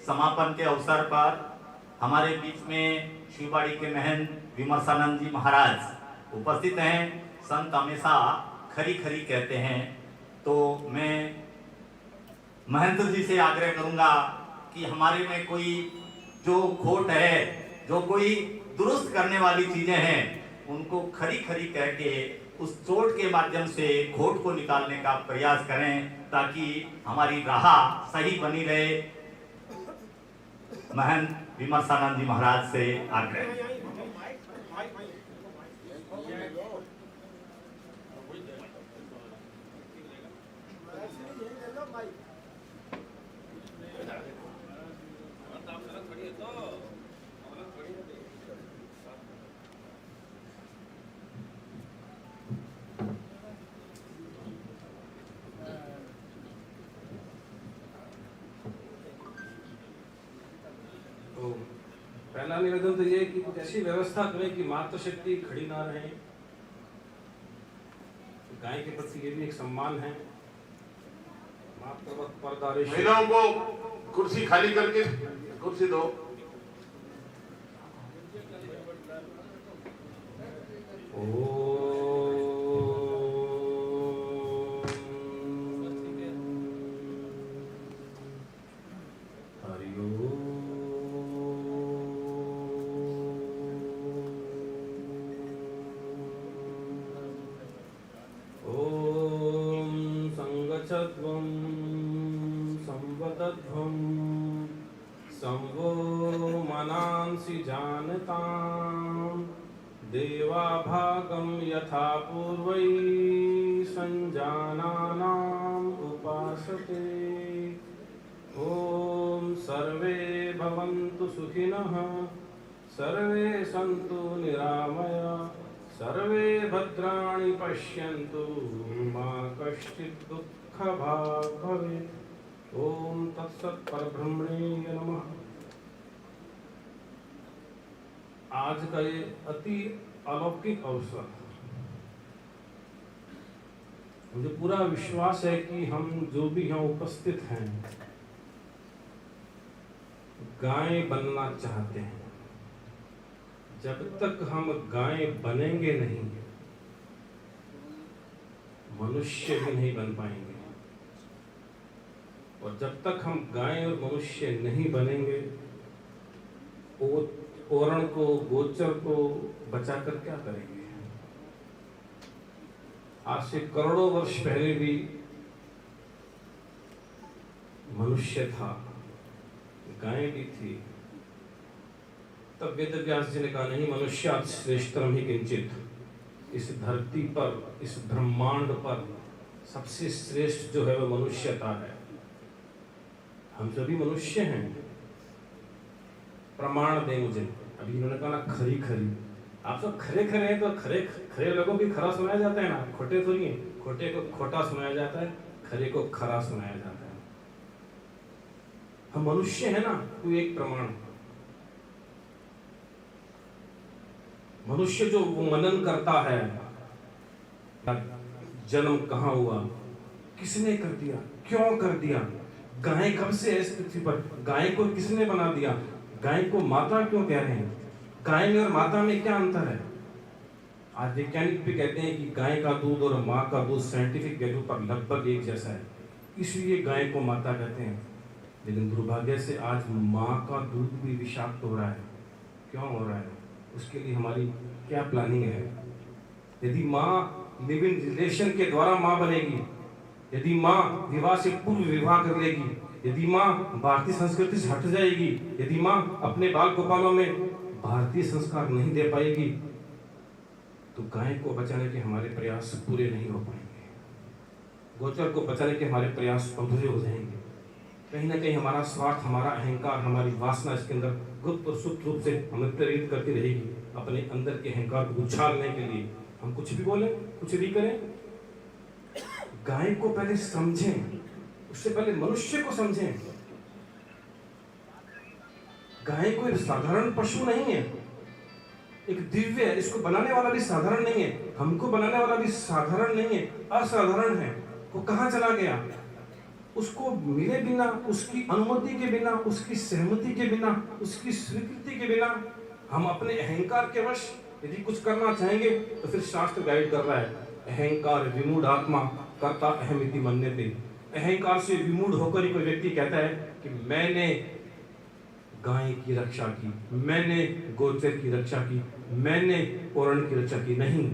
समापन के अवसर पर हमारे बीच में शिवबाड़ी के महंत विमर्शानंद जी महाराज उपस्थित हैं। संत हमेशा खरी खरी कहते हैं, तो मैं महंत जी से आग्रह करूंगा कि हमारे में कोई जो खोट है, जो कोई दुरुस्त करने वाली चीजें हैं, उनको खरी खरी कह के उस चोट के माध्यम से खोट को निकालने का प्रयास करें, ताकि हमारी राह सही बनी रहे। महंत विमर्शानंद जी महाराज से आग्रह। पहला निवेदन तो ये कि कुछ ऐसी व्यवस्था करें कि मातृशक्ति खड़ी ना रहे। गाय के प्रति ये भी एक सम्मान है। महिलाओं को कुर्सी खाली करके कुर्सी दो। संवदध्वं संवो मनांसि जानतां देवाभागं यथा पूर्वै संजानानाम् उपासते। ॐ सर्वे भवन्तु सुखिनः, सर्वे सन्तु निरामया, सर्वे भद्राणि पश्यन्तु, मा कश्चित् दुःखभाग् भवेत्। ओम तत्सत् परब्रह्मणे नमः। आज का ये अति अलौकिक अवसर, मुझे पूरा विश्वास है कि हम जो भी यहाँ उपस्थित हैं गाय बनना चाहते हैं। जब तक हम गाय बनेंगे नहीं, मनुष्य भी नहीं बन पाएंगे। और जब तक हम गाय और मनुष्य नहीं बनेंगे, ओरण को, गोचर को बचाकर क्या करेंगे। आज से करोड़ों वर्ष पहले भी मनुष्य था, गाय भी थी। तब वेद व्यास जी ने कहा, नहीं मनुष्यात् श्रेष्ठतरं हि किंचित्। इस धरती पर, इस ब्रह्मांड पर सबसे श्रेष्ठ जो है वह मनुष्यता है। हम सभी मनुष्य हैं। प्रमाण दे मुझे। अभी इन्होंने कहा ना खरी खरी, आप सब खरे खरे हैं, तो खरे खरे लोगों की खरा सुनाया जाता है ना, खोटे थोड़ी है। खोटे को खोटा सुनाया जाता है, खरे को खरा सुनाया जाता है। हम मनुष्य हैं ना, तो एक प्रमाण। मनुष्य जो वो मनन करता है, जन्म कहाँ हुआ, किसने कर दिया, क्यों कर दिया, गाय कब से है इस पृथ्वी पर, गाय को किसने बना दिया, गाय को माता क्यों कह रहे हैं, गाय में और माता में क्या अंतर है। आज वैज्ञानिक भी कहते हैं कि गाय का दूध और माँ का दूध साइंटिफिक वैल्यू पर लगभग एक जैसा है, इसलिए गाय को माता कहते हैं। लेकिन दुर्भाग्य से आज माँ का दूध भी विषाक्त हो रहा है। क्यों हो रहा है, उसके लिए हमारी क्या प्लानिंग है। यदि माँ लिव इन रिलेशन के द्वारा माँ बनेगी, यदि माँ विवाह से पूर्व विवाह कर लेगी, यदि माँ भारतीय संस्कृति से हट जाएगी, यदि माँ अपने बाल गोपालों में भारतीय संस्कार नहीं दे पाएगी, तो गाय को बचाने के हमारे प्रयास पूरे नहीं हो पाएंगे। गोचर को बचाने के हमारे प्रयास अधूरे हो जाएंगे। कहीं ना कहीं हमारा स्वार्थ, हमारा अहंकार, हमारी वासना इसके अंदर गुप्त और सुप्त रूप से हमें प्रेरित करती रहेगी अपने अंदर के अहंकार को उछालने के लिए। हम कुछ भी बोलें, कुछ भी करें, गाय को पहले समझें, उससे पहले मनुष्य को समझें। गाय कोई साधारण पशु नहीं है, एक दिव्य है। इसको बनाने वाला भी साधारण नहीं है, हमको बनाने वाला भी साधारण नहीं है, असाधारण है। वो कहाँ चला गया, उसको मिले बिना, उसकी अनुमति के बिना, उसकी सहमति के बिना, उसकी स्वीकृति के बिना हम अपने अहंकार के वश यदि कुछ करना चाहेंगे तो फिर शास्त्र गाइड कर रहा है, अहंकार विमूढ़ आत्मा कर्ता अहमिति मन्यते। अहंकार से विमूढ़ होकर ही कोई व्यक्ति कहता है कि मैंने गाय की रक्षा की, मैंने गोचर की रक्षा की, मैंने पौरण की रक्षा की। नहीं,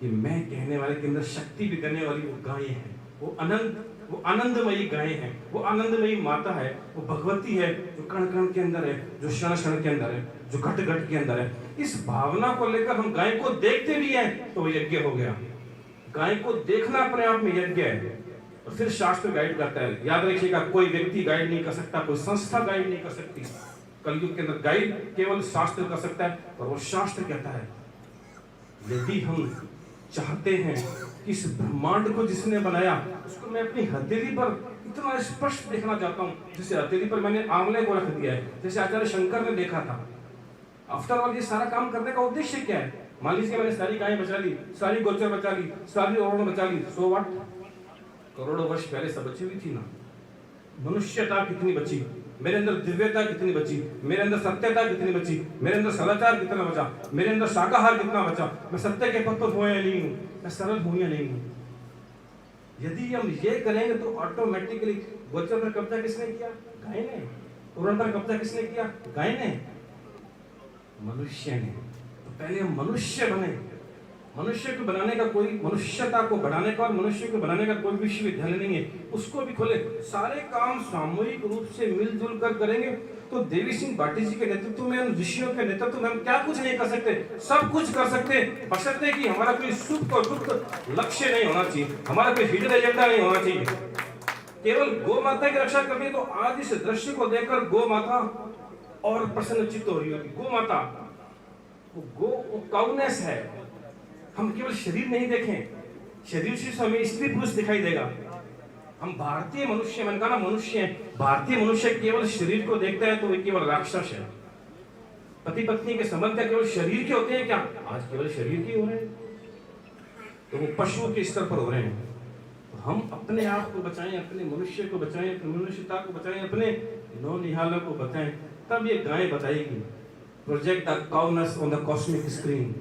ये मैं कहने वाले के अंदर शक्ति भी देने वाली वो गाय है, वो आनंदमयी गाय है, वो आनंदमयी माता है, वो भगवती है जो कण कण के अंदर है, जो क्षण क्षण के अंदर है, जो घट घट के अंदर है। इस भावना को लेकर हम गाय को देखते भी हैं तो वो यज्ञ हो गया। गाय को देखना अपने आप में यज्ञ है। और फिर शास्त्र गाइड करता है। याद रखिएगा, कोई व्यक्ति गाइड नहीं कर सकता, कोई संस्था गाइड नहीं कर सकती। कलयुग के अंदर गाइड केवल शास्त्र कर सकता है। और वो शास्त्र कहता है यदि हम चाहते हैं कि इस ब्रह्मांड को जिसने बनाया उसको मैं अपनी हथेली पर इतना स्पष्ट देखना चाहता हूँ, जैसे हथेली पर मैंने आंवले को रख दिया है, जैसे आचार्य शंकर ने देखा था। आफ्टर ऑल ये सारा काम करने का उद्देश्य क्या है? मान लीजिए मैंने सारी गायें बचा ली, सारी गोचर बचा ली, सारी औरतें बचा ली, सो व्हाट? करोड़ों वर्ष पहले सब बची हुई थी ना। मनुष्यता कितनी बची, मेरे अंदर दिव्यता कितनी बची, मेरे अंदर सत्यता कितनी बची, मेरे अंदर सदाचार कितना बचा, मेरे अंदर शाकाहार कितना बचा, मैं सत्य के पथ पर हूं या नहीं हूं, मैं सरल हूं या नहीं हूं। यदि हम ये करेंगे तो ऑटोमेटिकली गोचर पर कब्जा किसने किया? गाय ने। पुराण पर कब्जा किसने किया? गाय ने, मनुष्य ने। तो पहले हम मनुष्य बने। मनुष्य को बनाने का कोई, मनुष्यता को बढ़ाने का और मनुष्य को बनाने का कोई विश्वविद्यालय नहीं है, उसको भी खोले। सारे काम सामूहिक रूप से मिलजुल कर करेंगे तो देवी सिंह भाटी जी के नेतृत्व में, ऋषियों के नेतृत्व में हम क्या कुछ नहीं कर सकते? सब कुछ कर सकते, बशर्ते कि हमारा कोई सुख और दुख लक्ष्य नहीं होना चाहिए, हमारा कोई हिडन एजेंडा नहीं होना चाहिए। केवल गौ माता की रक्षा करनी है। तो आज इस दृश्य को देखकर गौ माता और प्रसन्नचित्त हो रही होगी। गौ माता वो काउनेस है। हम केवल शरीर नहीं देखें, शरीर से हमें स्त्री पुरुष दिखाई देगा। हम भारतीय मनुष्य, मैंने कहा ना मनुष्य है, भारतीय मनुष्य केवल शरीर को देखता है तो वो केवल राक्षस है। पति पत्नी के संबंध केवल शरीर के होते हैं क्या? आज केवल शरीर के हो रहे हैं, तो वो पशुओं के स्तर पर हो रहे हैं। तो हम अपने आप को बचाएं, अपने मनुष्य को बचाएं, अपनी मनुष्यता को बचाएं, अपने नौनिहालों को बचाएं, तब ये गाय बताएगी। Project the काउनेस on the cosmic screen.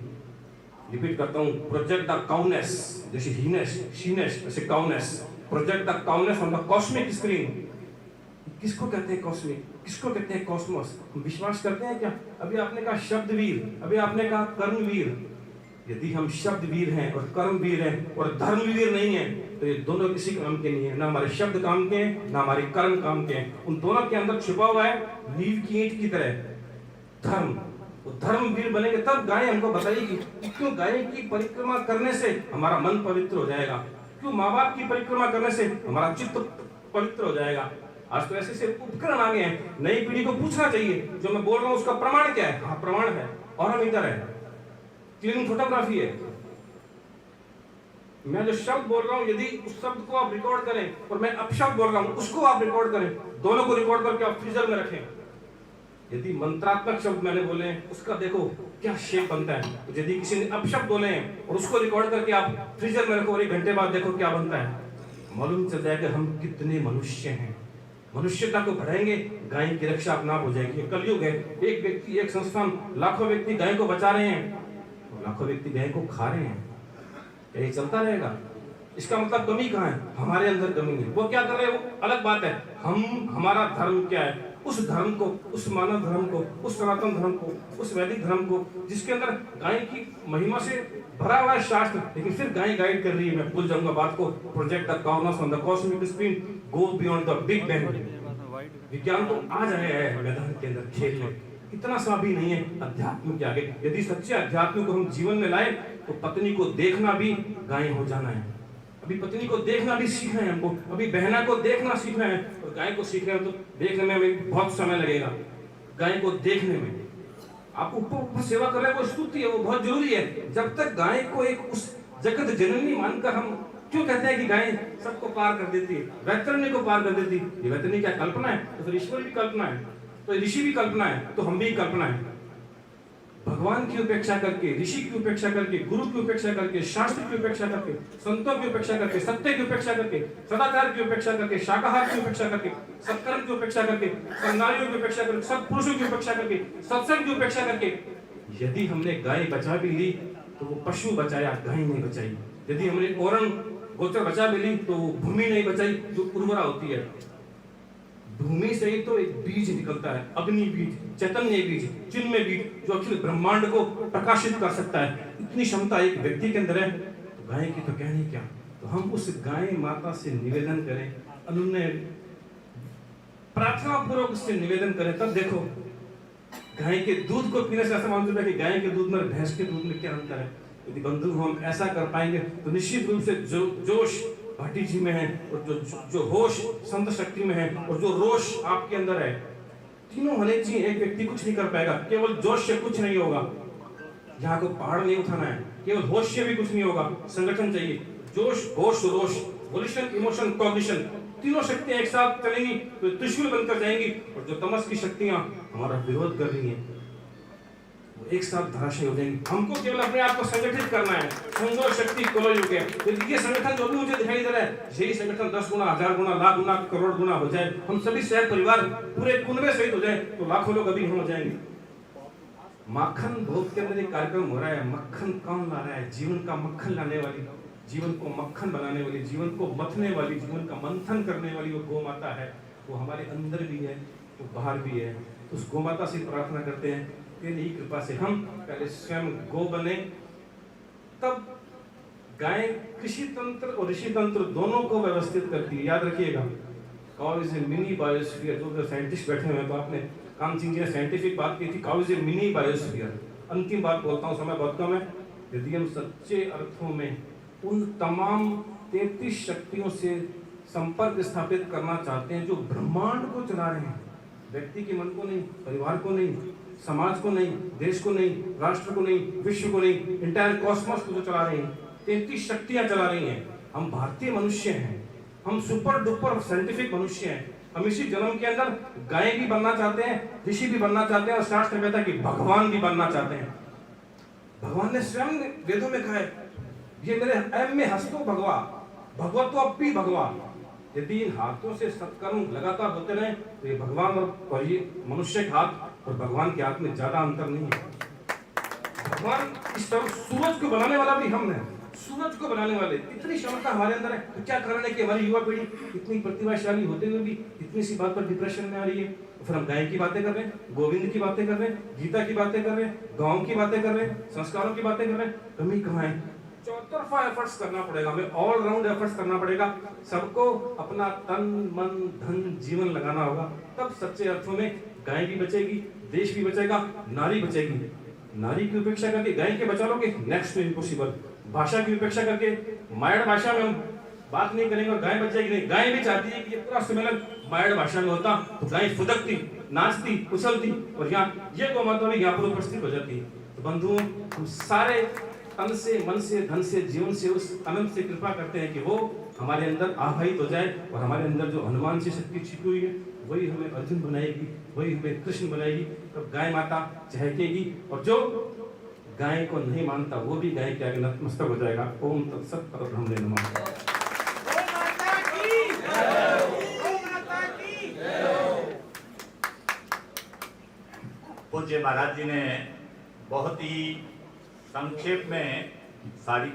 Repeat करता हूं, प्रोजेक्ट द काउनेस, जैसे हीनेस शीनेस, ऐसे cowness. Project the काउनेस on the cosmic screen. किसको कहते हैं कॉस्मिक, किसको कहते हैं कॉस्मोस? हम विश्वास करते हैं क्या? अभी आपने कहा शब्दवीर, अभी आपने कहा कर्मवीर। यदि हम शब्दवीर हैं और कर्मवीर हैं और धर्मवीर नहीं है तो ये दोनों किसी काम के नहीं है। ना हमारे शब्द काम के हैं, ना हमारे कर्म काम के हैं। उन दोनों के अंदर छुपा हुआ है नींव की ईंट की तरह धर्म। वो धर्मवीर बनेंगे तब गाय हमको बताएगी क्यों गाय की परिक्रमा करने से हमारा मन पवित्र हो जाएगा, क्यों माँ बाप की परिक्रमा करने से हमारा चित्त पवित्र हो जाएगा। आज तो ऐसे उपकरण आ गए हैं, नई पीढ़ी को पूछना चाहिए जो मैं बोल रहा हूँ उसका प्रमाण क्या है? हाँ प्रमाण है, ऑरोमीटर है, क्लीनिंग फोटोग्राफी है। मैं जो शब्द बोल रहा हूँ यदि उस शब्द को आप रिकॉर्ड करें और मैं अपशब्द बोल रहा हूँ उसको आप रिकॉर्ड करें, दोनों को रिकॉर्ड करके आप फ्रीजर में रखें। यदि मंत्रात्मक शब्द मैंने बोले हैं उसका देखो क्या शेप बनता है, तो यदि किसी ने अपशब्द बोले हैं और उसको रिकॉर्ड करके आप फ्रीजर में रखो और 1 घंटे बाद देखो क्या बनता है, मालूम चल जाएगा हम कितने मनुष्य हैं। मनुष्यता को बढ़ाएंगे, गाय की रक्षा अपना हो जाएगी। कलयुग है, एक व्यक्ति एक संस्थान लाखों व्यक्ति गाय को बचा रहे हैं, लाखों व्यक्ति गाय को खा रहे हैं। ये चलता रहेगा, इसका मतलब कमी कहाँ है? हमारे अंदर कमी है। वो क्या कर रहे हैं वो अलग बात है। हमारा धर्म क्या है? उस धर्म को, उस मानव धर्म को, उस सनातन धर्म को, उस वैदिक धर्म को जिसके अंदर गाय की महिमा से भरा हुआ है शास्त्र, लेकिन फिर गाय गाइड कर रही है। मैं भूल जाऊंगा बात को। Project the काउनेस on the cosmic screen, go beyond the big bang. विज्ञान तो आ जाए है मैदान के अंदर खेलने, इतना सा भी नहीं है अध्यात्म के आगे। यदि सच्चे अध्यात्म को हम जीवन में लाए तो पत्नी को देखना भी गाय हो जाना है। अभी पत्नी को देखना भी सीखना है हमको, अभी बहना को देखना सीखना है, और गाय को सीखना है तो देखने में बहुत समय लगेगा। गाय को देखने में आप ऊपर सेवा कर रहे हैं, वो स्तुति है, वो बहुत जरूरी है। जब तक गाय को एक उस जगत जननी मानकर हम क्यों कहते हैं कि गाय सबको पार कर देती है, वैतरणी को पार कर देती है? ये वैतरणी क्या कल्पना है? तो फिर ईश्वर भी कल्पना है, तो ऋषि भी कल्पना है, तो हम भी कल्पना है। भगवान की उपेक्षा करके, ऋषि की उपेक्षा करके, गुरु की उपेक्षा करके, शास्त्र की उपेक्षा करके, संतों की उपेक्षा करके, सत्य की उपेक्षा करके, सदाचार की उपेक्षा करके, शाकाहार की उपेक्षा करके, सत्कर्म की उपेक्षा करके, संगारियों की उपेक्षा करके, सत्पुरुषों की उपेक्षा करके, सत्संग की उपेक्षा करके यदि हमने गाय बचा भी ली तो वो पशु बचाया, गाय नहीं बचाई। यदि हमने ओरण गोचर बचा भी ली तो वो भूमि नहीं बचाई जो उर्वरा होती है। भूमि से ही तो एक बीज निकलता है, अग्नि बीज, चैतन्य बीज, चिन्मय बीज, जो अखिल ब्रह्मांड को प्रकाशित कर सकता है। इतनी क्षमता एक व्यक्ति के अंदर है, तो गाय की तो कहनी क्या। तो हम उस गाय माता से निवेदन करें, अनुनय प्रार्थना पूर्वक उससे निवेदन करें। तब देखो गाय के दूध को पीने से ऐसा मालूम है कि गाय के दूध में और भैंस के दूध में क्या अंतर है। यदि बंधु हम ऐसा कर पाएंगे तो निश्चित रूप से जो जोश भाटी जी में है, और जो होश संत शक्ति में है, और जो रोष आपके अंदर है, तीनों होने चाहिए। एक व्यक्ति कुछ नहीं कर पाएगा, केवल जोश से कुछ नहीं होगा। यहाँ को पहाड़ नहीं उठाना है, केवल होश से भी कुछ नहीं होगा। संगठन चाहिए, जोश, होश, रोष, वोल्यूशन, इमोशन, कॉग्निशन, तीनों शक्तियां एक साथ चलेंगी तो त्रिशूल बनकर जाएंगी। और जो तमस की शक्तियां हमारा विरोध कर रही हैं वो एक साथ धराशायी हो जाएंगी। हमको केवल अपने आप को संगठित करना है। संगो शक्ति कलो युग है। यदि ये संगठन जो भी मुझे दिखाई दे रहा है, यही संगठन 10 गुना, 1000 गुना, लाख गुना, करोड़ गुना हो जाए, हम सभी सहज परिवार पूरे कुनबे सहित हो जाए तो लाखों लोग अभी हो जाएंगे। माखन भोग के अंदर एक कार्यक्रम हो रहा है। मक्खन कौन ला रहा है? जीवन का मक्खन लाने वाली, जीवन को मक्खन बनाने वाली, जीवन को मथने वाली, जीवन का मंथन करने वाली वो गौ माता है। वो हमारे अंदर भी है, वो बाहर भी है। उस गौ माता से प्रार्थना करते हैं, तेरी ही कृपा से हम पहले स्वयं गो बने, तब गाय कृषि तंत्र और ऋषि तंत्र दोनों को व्यवस्थित करती है। याद रखिएगा, cow is a mini biosphere. जो साइंटिस्ट बैठे हुए हैं, तो आपने काम सिंह जी ने साइंटिफिक बात की थी, cow is a mini biosphere. अंतिम बात बोलता हूँ, समय बहुत कम है। यदि हम सच्चे अर्थों में उन तमाम 33 शक्तियों से संपर्क स्थापित करना चाहते हैं जो ब्रह्मांड को चला रहे हैं, व्यक्ति के मन को नहीं, परिवार को नहीं, समाज को नहीं, देश को नहीं, राष्ट्र को नहीं, विश्व को नहीं, इंटायर कॉस्मोस को जो चला रहे हैं, 33 शक्तियां चला रही हैं। हम भारतीय मनुष्य हैं, हम सुपर डुपर साइंटिफिक मनुष्य हैं। हम इसी जन्म के अंदर गाय भी बनना चाहते हैं, ऋषि भी बनना चाहते हैं, और शास्त्र कहता है कि भगवान भी बनना चाहते हैं। भगवान ने स्वयं वेदों में कहा है, ये मेरे ऐम में हस्तो भगवा, भगवतो अपी भगवा। यदि इन हाथों से सत्कर्म लगातार होते रहे तो ये भगवान और ये मनुष्य के हाथ और भगवान के हाथ में ज्यादा अंतर नहीं है। भगवान इस तरह सूरज को बनाने वाला भी हम हैं, सूरज को बनाने वाले। इतनी क्षमता हमारे अंदर है, तो क्या कारण है कि हमारी युवा पीढ़ी इतनी प्रतिभाशाली होते हुए भी इतनी सी बात पर डिप्रेशन में आ रही है। फिर हम गाय की बातें कर रहे हैं, गोविंद की बातें कर रहे हैं, गीता की बातें कर रहे हैं, गाँव की बातें कर रहे हैं, संस्कारों की बातें कर रहे हैं। कमी कहाँ है? चौतरफा एफर्ट्स करना पड़ेगा, हमें ऑल राउंड एफर्ट्स करना पड़ेगा। सबको अपना तन मन धन जीवन लगाना होगा, तब सच्चे अर्थों में गाय भी बचेगी, देश भी बचेगा, नारी बचेगी। नारी की उपेक्षा करके गाय के बचा लोगे, नेक्स्ट इम्पॉसिबल। भाषा की उपेक्षा करके मायड़ भाषा में हम बात नहीं करेंगे और गाय बच जाएगी नहीं। गाय भी चाहती है कि ये पूरा सम्मेलन मायड़ भाषा में होता तो गाय फुदकती, नाचती, उछलती, और यहाँ ये गौ माता भी यहाँ पर उपस्थित हो जाती। तो बंधुओं, हम सारे तन से, मन से, धन से, जीवन से उस अनंत से कृपा करते हैं कि वो हमारे अंदर आवाहित हो जाए, और हमारे अंदर जो हनुमान से शक्ति छिपी हुई है वही हमें अर्जुन बनाएगी, वही हमें कृष्ण बनाएगी। तब गाय माता चहकेगी, और जो गाय को नहीं मानता वो भी गाय के आगे नतमस्तक हो जाएगा। ओम तत्सत परब्रह्मणे नमः। पूज्य महाराज जी ने बहुत ही संक्षेप में सारी